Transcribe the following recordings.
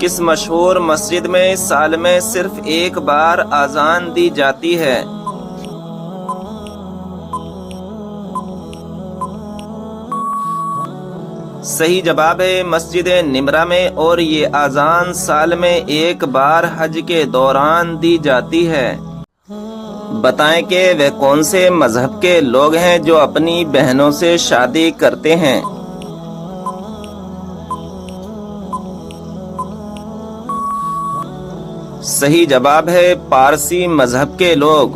کس مشہور مسجد میں سال میں صرف ایک بار اذان دی جاتی ہے؟ صحیح جواب ہے مسجد نمرہ میں، اور یہ اذان سال میں ایک بار حج کے دوران دی جاتی ہے۔ بتائیں کہ وہ کون سے مذہب کے لوگ ہیں جو اپنی بہنوں سے شادی کرتے ہیں؟ صحیح جواب ہے پارسی مذہب کے لوگ۔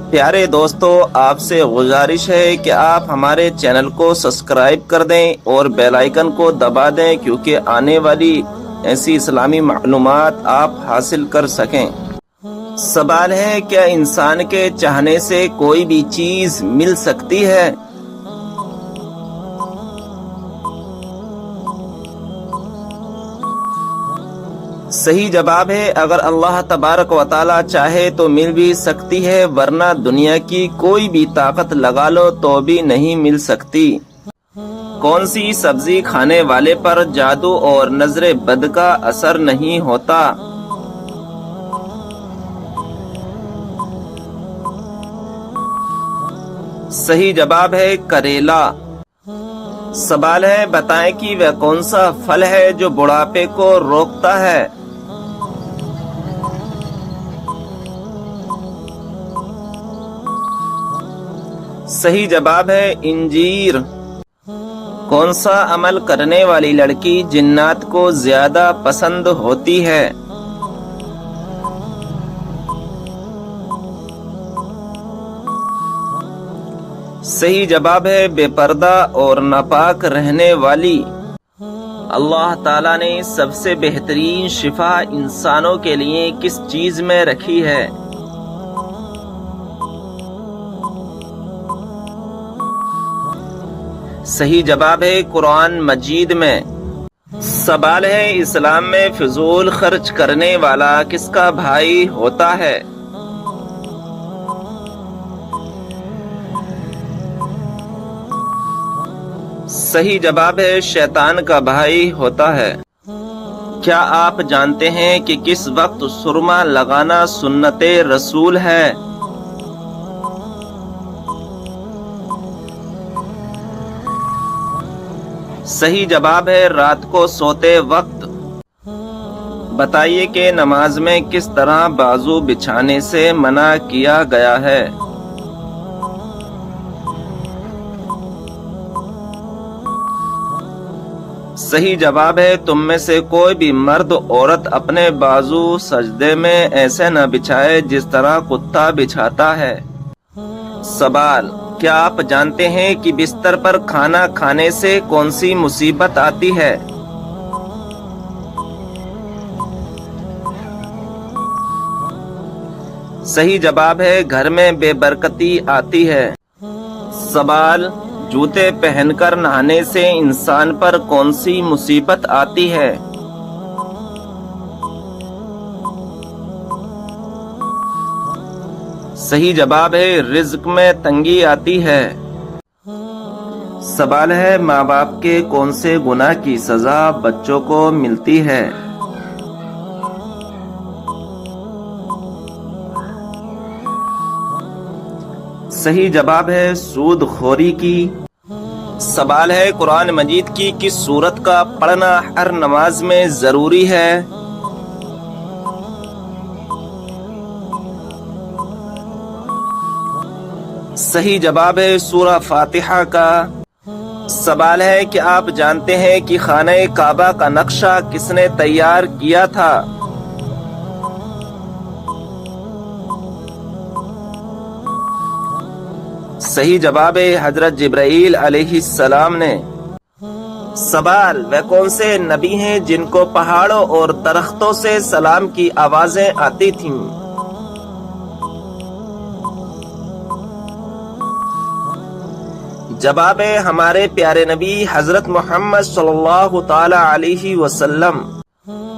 پیارے دوستو، آپ سے گزارش ہے کہ آپ ہمارے چینل کو سبسکرائب کر دیں اور بیل آئیکن کو دبا دیں، کیونکہ آنے والی ایسی اسلامی معلومات آپ حاصل کر سکیں۔ سوال ہے، کیا انسان کے چاہنے سے کوئی بھی چیز مل سکتی ہے؟ صحیح جواب ہے اگر اللہ تبارک و تعالی چاہے تو مل بھی سکتی ہے، ورنہ دنیا کی کوئی بھی طاقت لگا لو تو بھی نہیں مل سکتی۔ کون سی سبزی کھانے والے پر جادو اور نظر بد کا اثر نہیں ہوتا؟ صحیح جواب ہے کریلا۔ سوال ہے، بتائیں کہ وہ کون سا پھل ہے جو بڑھاپے کو روکتا ہے؟ صحیح جواب ہے انجیر۔ کون سا عمل کرنے والی لڑکی جنات کو زیادہ پسند ہوتی ہے؟ صحیح جواب ہے بے پردہ اور ناپاک رہنے والی۔ اللہ تعالیٰ نے سب سے بہترین شفا انسانوں کے لیے کس چیز میں رکھی ہے؟ صحیح جواب ہے قرآن مجید میں۔ سوال ہے، اسلام میں فضول خرچ کرنے والا کس کا بھائی ہوتا ہے؟ صحیح جواب ہے شیطان کا بھائی ہوتا ہے۔ کیا آپ جانتے ہیں کہ کس وقت سرما لگانا سنت رسول ہے؟ صحیح جواب ہے رات کو سوتے وقت۔ بتائیے کہ نماز میں کس طرح بازو بچھانے سے منع کیا گیا ہے؟ صحیح جواب ہے تم میں سے کوئی بھی مرد عورت اپنے بازو سجدے میں ایسے نہ بچھائے جس طرح کتا بچھاتا ہے۔ سوال، کیا آپ جانتے ہیں کہ بستر پر کھانا کھانے سے کون سی مصیبت آتی ہے؟ صحیح جواب ہے گھر میں بے برکتی آتی ہے۔ سوال، جوتے پہن کر نہانے سے انسان پر کون سی مصیبت آتی ہے؟ صحیح جواب ہے رزق میں تنگی آتی ہے۔ سوال ہے، ماں باپ کے کون سے گناہ کی سزا بچوں کو ملتی ہے؟ صحیح جواب ہے سود خوری کی۔ سوال ہے، قرآن مجید کی کس سورت کا پڑھنا ہر نماز میں ضروری ہے؟ صحیح جواب ہے سورہ فاتحہ کا۔ سوال ہے کہ آپ جانتے ہیں کہ خانہ کعبہ کا نقشہ کس نے تیار کیا تھا؟ صحیح جواب ہے حضرت جبرائیل علیہ السلام نے۔ سوال، وہ کون سے نبی ہیں جن کو پہاڑوں اور درختوں سے سلام کی آوازیں آتی تھیں؟ جواب ہے ہمارے پیارے نبی حضرت محمد صلی اللہ تعالی علیہ وسلم۔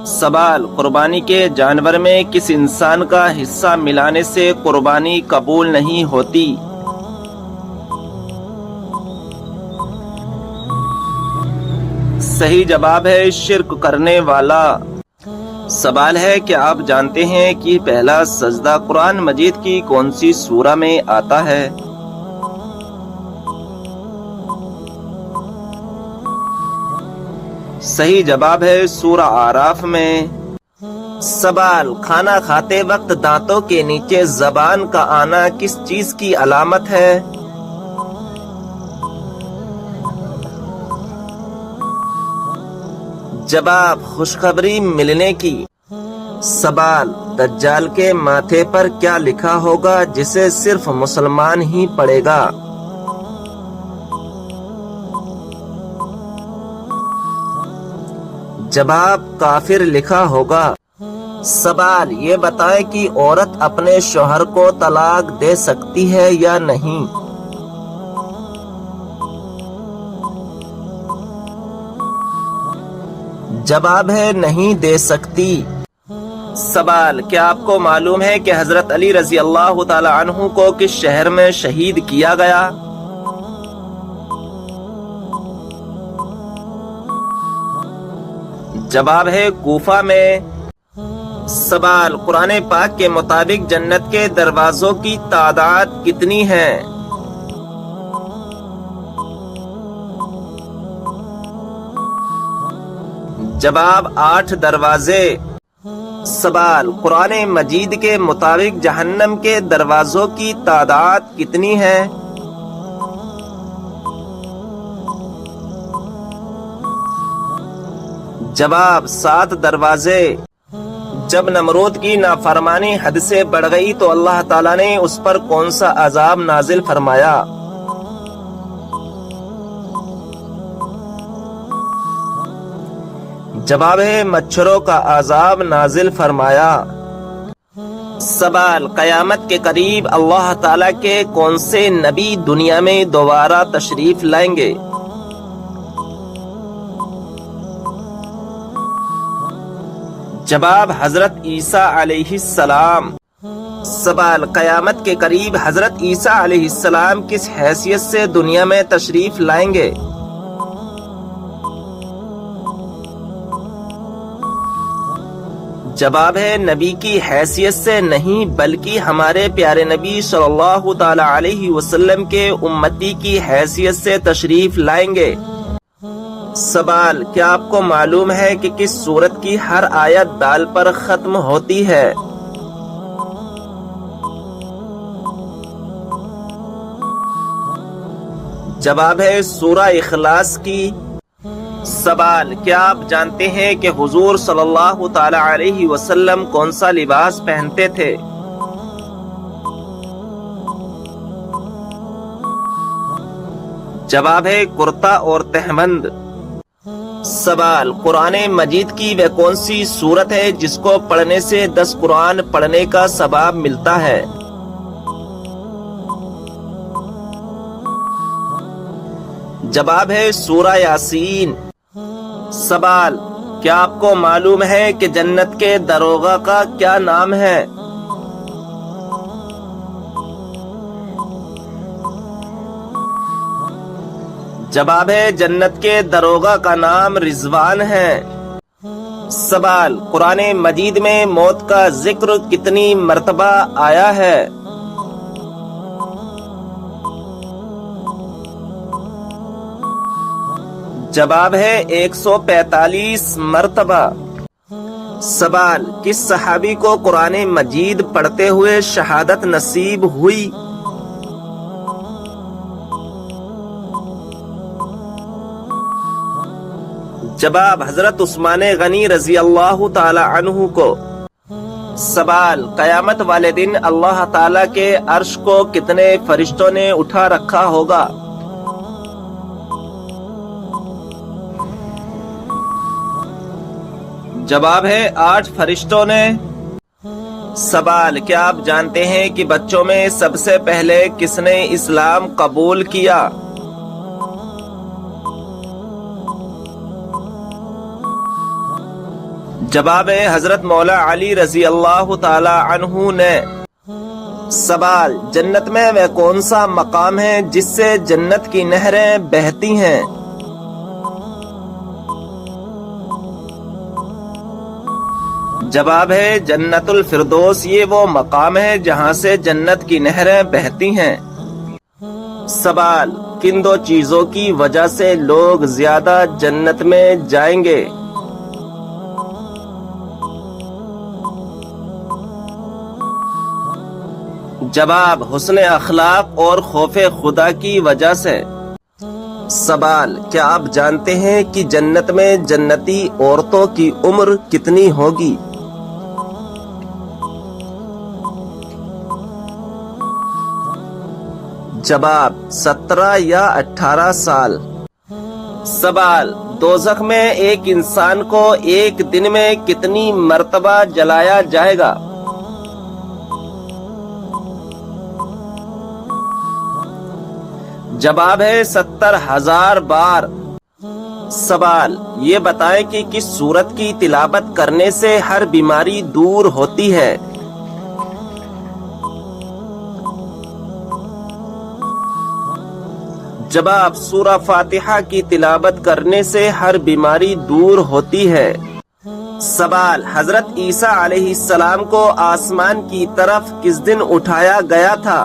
سوال، قربانی کے جانور میں کس انسان کا حصہ ملانے سے قربانی قبول نہیں ہوتی؟ صحیح جواب ہے شرک کرنے والا۔ سوال ہے کہ آپ جانتے ہیں کہ پہلا سجدہ قرآن مجید کی کون سی سورہ میں آتا ہے؟ صحیح جواب ہے سورہ اعراف میں۔ سوال، کھانا کھاتے وقت دانتوں کے نیچے زبان کا آنا کس چیز کی علامت ہے؟ جواب، خوشخبری ملنے کی۔ سوال، دجال کے ماتھے پر کیا لکھا ہوگا جسے صرف مسلمان ہی پڑھے گا؟ جواب، کافر لکھا ہوگا۔ سوال، یہ بتائیں کہ عورت اپنے شوہر کو طلاق دے سکتی ہے یا نہیں؟ جواب ہے نہیں دے سکتی۔ سوال، کیا آپ کو معلوم ہے کہ حضرت علی رضی اللہ تعالی عنہ کو کس شہر میں شہید کیا گیا؟ جواب ہے کوفہ میں۔ سوال، قرآن پاک کے مطابق جنت کے دروازوں کی تعداد کتنی ہے؟ جواب، 8 دروازے۔ سوال، قرآن مجید کے مطابق جہنم کے دروازوں کی تعداد کتنی ہے؟ جواب، 7 دروازے۔ جب نمرود کی نافرمانی حد سے بڑھ گئی تو اللہ تعالیٰ نے اس پر کون سا عذاب نازل فرمایا؟ جواب ہے مچھروں کا عذاب نازل فرمایا۔ سوال، قیامت کے قریب اللہ تعالیٰ کے کون سے نبی دنیا میں دوبارہ تشریف لائیں گے؟ جواب، حضرت عیسیٰ علیہ السلام۔ سوال، قیامت کے قریب حضرت عیسیٰ علیہ السلام کس حیثیت سے دنیا میں تشریف لائیں گے؟ جواب ہے نبی کی حیثیت سے نہیں بلکہ ہمارے پیارے نبی صلی اللہ تعالی علیہ وسلم کے امتی کی حیثیت سے تشریف لائیں گے۔ سوال، کیا آپ کو معلوم ہے کہ کس سورت کی ہر آیت دال پر ختم ہوتی ہے؟ جواب ہے سورہ اخلاص کی۔ سوال، کیا آپ جانتے ہیں کہ حضور صلی اللہ تعالی علیہ وسلم کون سا لباس پہنتے تھے؟ جواب ہے کرتا اور تہبند۔ سوال، قرآن مجید کی وہ کون سی سورت ہے جس کو پڑھنے سے 10 قرآن پڑھنے کا ثواب ملتا ہے؟ جواب ہے سورہ یاسین۔ سوال، کیا آپ کو معلوم ہے کہ جنت کے داروغہ کا کیا نام ہے؟ جواب ہے جنت کے داروغہ کا نام رضوان ہے۔ سوال، قرآن مجید میں موت کا ذکر کتنی مرتبہ آیا ہے؟ جواب ہے 145 مرتبہ۔ سوال، کس صحابی کو قرآن مجید پڑھتے ہوئے شہادت نصیب ہوئی؟ جواب، حضرت عثمان غنی رضی اللہ تعالی عنہ کو۔ سوال، قیامت والے دن اللہ تعالی کے عرش کو کتنے فرشتوں نے اٹھا رکھا ہوگا؟ جواب ہے 8 فرشتوں نے۔ سوال، کیا آپ جانتے ہیں کہ بچوں میں سب سے پہلے کس نے اسلام قبول کیا؟ جواب ہے حضرت مولا علی رضی اللہ تعالی عنہ نے۔ سوال، جنت میں وہ کون سا مقام ہے جس سے جنت کی نہریں بہتی ہیں؟ جواب ہے جنت الفردوس، یہ وہ مقام ہے جہاں سے جنت کی نہریں بہتی ہیں۔ سوال، کن دو چیزوں کی وجہ سے لوگ زیادہ جنت میں جائیں گے؟ جواب، حسن اخلاق اور خوف خدا کی وجہ سے۔ سوال، کیا آپ جانتے ہیں کہ جنت میں جنتی عورتوں کی عمر کتنی ہوگی؟ جواب، 17 یا 18 سال۔ سوال، دوزخ میں ایک انسان کو ایک دن میں کتنی مرتبہ جلایا جائے گا؟ جواب ہے 70,000 بار۔ سوال، یہ بتائیں کہ کس سورت کی تلاوت کرنے سے ہر بیماری دور ہوتی ہے؟ جواب، سورہ فاتحہ کی تلاوت کرنے سے ہر بیماری دور ہوتی ہے۔ سوال، حضرت عیسیٰ علیہ السلام کو آسمان کی طرف کس دن اٹھایا گیا تھا؟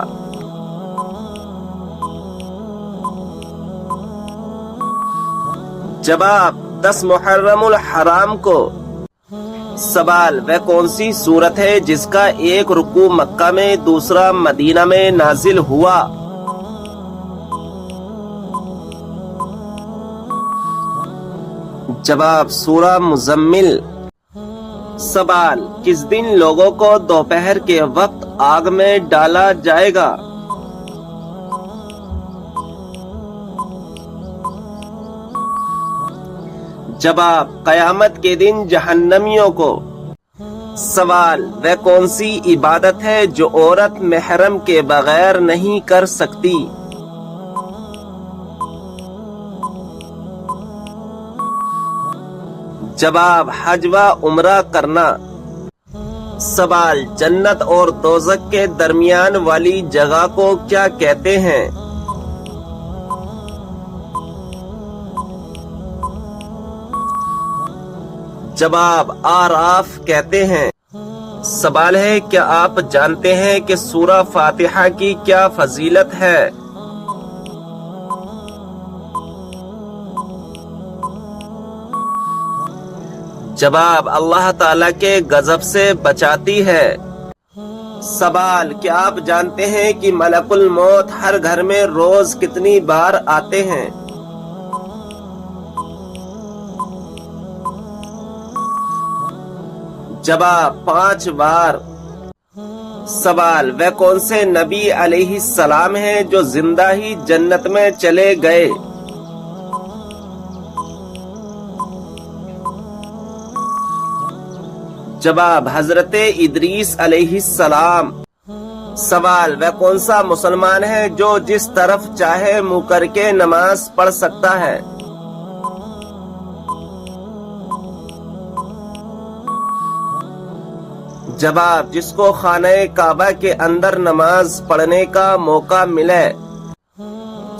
جواب، 10 محرم الحرام کو۔ سوال، وہ کون سی سورت ہے جس کا ایک رکوع مکہ میں دوسرا مدینہ میں نازل ہوا؟ جواب، سورہ مزمل۔ سوال، کس دن لوگوں کو دوپہر کے وقت آگ میں ڈالا جائے گا؟ جواب، قیامت کے دن جہنمیوں کو۔ سوال، وہ کون سی عبادت ہے جو عورت محرم کے بغیر نہیں کر سکتی؟ جواب، حج و عمرہ کرنا۔ سوال، جنت اور دوزخ کے درمیان والی جگہ کو کیا کہتے ہیں؟ جواب، آراف کہتے ہیں۔ سوال ہے، کیا آپ جانتے ہیں کہ سورہ فاتحہ کی کیا فضیلت ہے؟ جواب، اللہ تعالیٰ کے غضب سے بچاتی ہے۔ سوال، کیا آپ جانتے ہیں کہ ملک الموت ہر گھر میں روز کتنی بار آتے ہیں؟ جواب، 5 بار۔ سوال، وہ کون سے نبی علیہ السلام ہیں جو زندہ ہی جنت میں چلے گئے؟ جواب، حضرت ادریس علیہ السلام۔ سوال، وہ کون سا مسلمان ہے جو جس طرف چاہے منہ کر کے نماز پڑھ سکتا ہے؟ جواب، جس کو خانہ کعبہ کے اندر نماز پڑھنے کا موقع ملے۔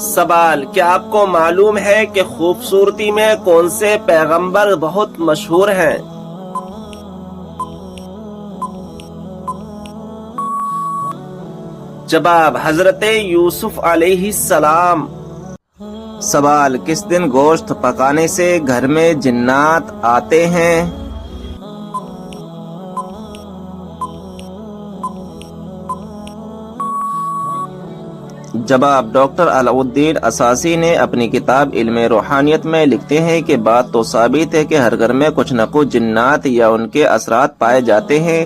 سوال، کیا آپ کو معلوم ہے کہ خوبصورتی میں کون سے پیغمبر بہت مشہور ہیں؟ جواب، حضرت یوسف علیہ السلام۔ سوال، کس دن گوشت پکانے سے گھر میں جنات آتے ہیں؟ جواب، ڈاکٹر علاؤالدین اساسی نے اپنی کتاب علم روحانیت میں لکھتے ہیں کہ بات تو ثابت ہے کہ ہر گھر میں کچھ نہ کچھ جنات یا ان کے اثرات پائے جاتے ہیں،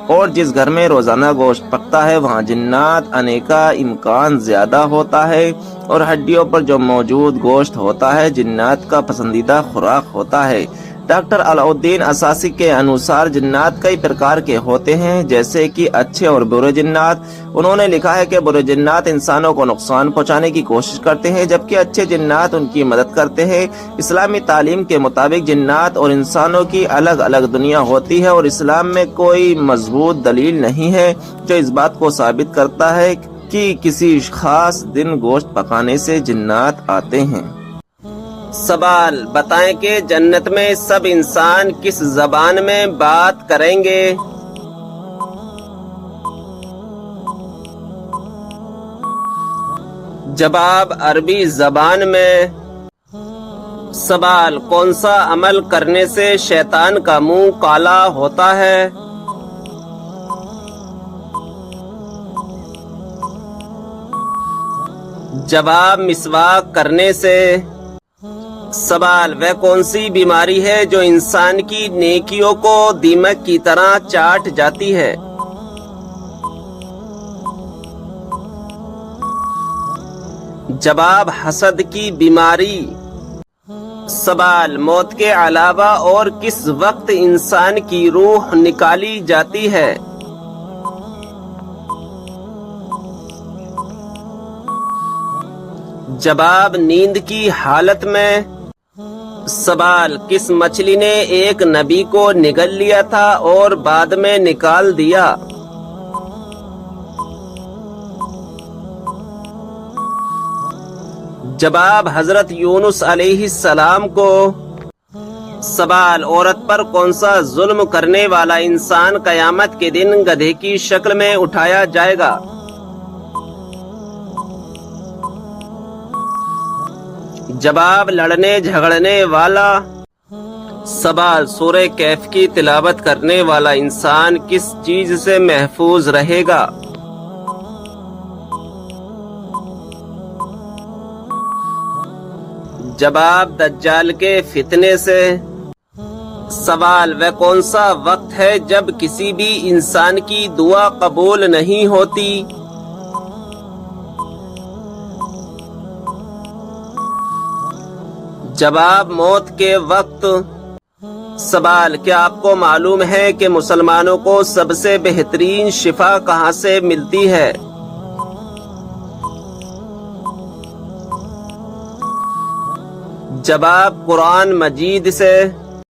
اور جس گھر میں روزانہ گوشت پکتا ہے وہاں جنات آنے کا امکان زیادہ ہوتا ہے، اور ہڈیوں پر جو موجود گوشت ہوتا ہے جنات کا پسندیدہ خوراک ہوتا ہے۔ ڈاکٹر علاؤالدین اساسی کے انوسار جنات کئی پرکار کے ہوتے ہیں، جیسے کہ اچھے اور برے جنات۔ انہوں نے لکھا ہے کہ برے جنات انسانوں کو نقصان پہنچانے کی کوشش کرتے ہیں، جبکہ اچھے جنات ان کی مدد کرتے ہیں۔ اسلامی تعلیم کے مطابق جنات اور انسانوں کی الگ الگ دنیا ہوتی ہے، اور اسلام میں کوئی مضبوط دلیل نہیں ہے جو اس بات کو ثابت کرتا ہے کہ کسی خاص دن گوشت پکانے سے جنات آتے ہیں۔ سوال بتائیں کہ جنت میں سب انسان کس زبان میں بات کریں گے؟ جواب عربی زبان میں۔ سوال کون سا عمل کرنے سے شیطان کا منہ کالا ہوتا ہے؟ جواب مسواک کرنے سے۔ سوال وہ کون سی بیماری ہے جو انسان کی نیکیوں کو دیمک کی طرح چاٹ جاتی ہے؟ جواب حسد کی بیماری۔ سوال موت کے علاوہ اور کس وقت انسان کی روح نکالی جاتی ہے؟ جواب نیند کی حالت میں۔ سوال کس مچھلی نے ایک نبی کو نگل لیا تھا اور بعد میں نکال دیا؟ جواب حضرت یونس علیہ السلام کو۔ سوال عورت پر کون سا ظلم کرنے والا انسان قیامت کے دن گدھے کی شکل میں اٹھایا جائے گا؟ جواب لڑنے جھگڑنے والا۔ سوال سورہ کہف کی تلاوت کرنے والا انسان کس چیز سے محفوظ رہے گا؟ جواب دجال کے فتنے سے۔ سوال وہ کون سا وقت ہے جب کسی بھی انسان کی دعا قبول نہیں ہوتی؟ جواب موت کے وقت۔ سوال کیا آپ کو معلوم ہے کہ مسلمانوں کو سب سے بہترین شفا کہاں سے ملتی ہے؟ جواب قرآن مجید سے۔